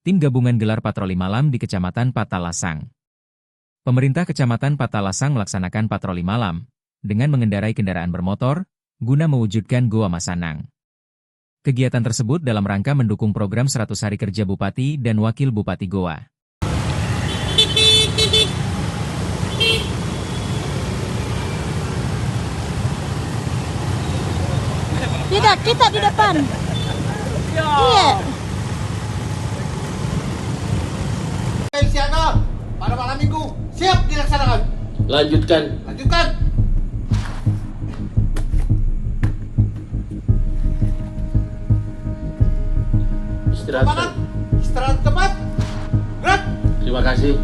tim gabungan gelar patroli malam di Kecamatan Patalasang. Pemerintah Kecamatan Patalasang melaksanakan patroli malam dengan mengendarai kendaraan bermotor guna mewujudkan Goa Masanang. Kegiatan tersebut dalam rangka mendukung program 100 hari kerja Bupati dan Wakil Bupati Goa. Tidak, kita di depan. Iya. Siaga pada malam minggu siap dilaksanakan. Lanjutkan. Istirahat tepat. Gerak. Terima kasih.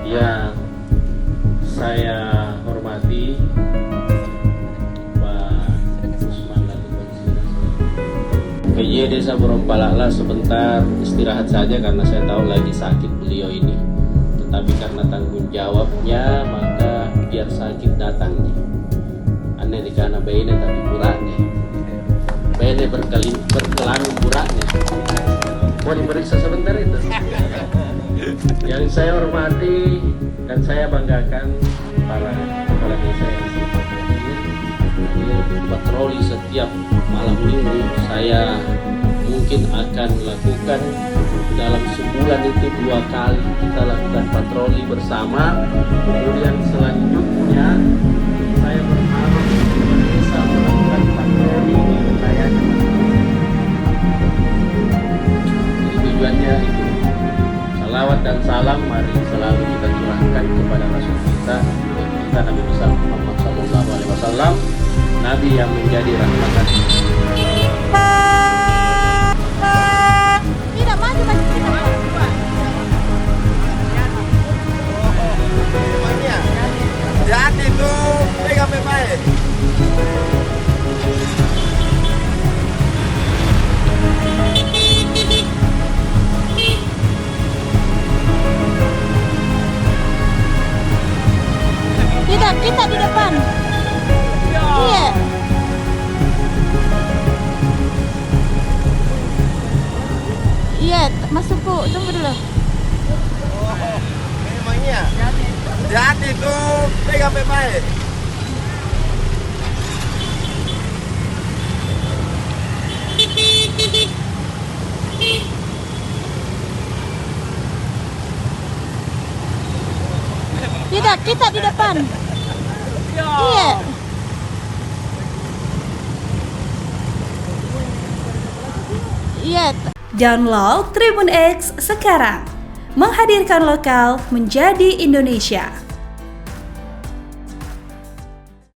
Yang saya hormati Pak Usman lalu PJ Desa Borompalakla sebentar istirahat saja karena saya tahu lagi sakit beliau ini. Tetapi karena tanggung jawabnya maka biar sakit datang nih. Aneh di kana bene tapi buraknya. Bene berkelang buraknya. Mau diperiksa sebentar itu. Yang saya hormati dan saya banggakan para kepala desa yang hadir patroli setiap malam minggu. Saya mungkin akan lakukan dalam sebulan itu 2 kali kita lakukan patroli bersama. Kemudian selanjutnya saya berharap bisa melakukan patroli di wilayahnya. Jadi tujuannya itu. Salawat dan salam mari selalu kita curahkan kepada Rasul kita Nabi besar Muhammad SAW, Nabi yang menjadi rahmatan. Tidak maju kita. Jadi tuh pegang baik. Tidak, kita di depan. Iya. Iya, masuk Bu, tunggu dulu. Memangnya. Jadi tuh pegang baik. Tidak, kita di depan. Iya. Iya. Download Tribun X sekarang. Menghadirkan lokal menjadi Indonesia.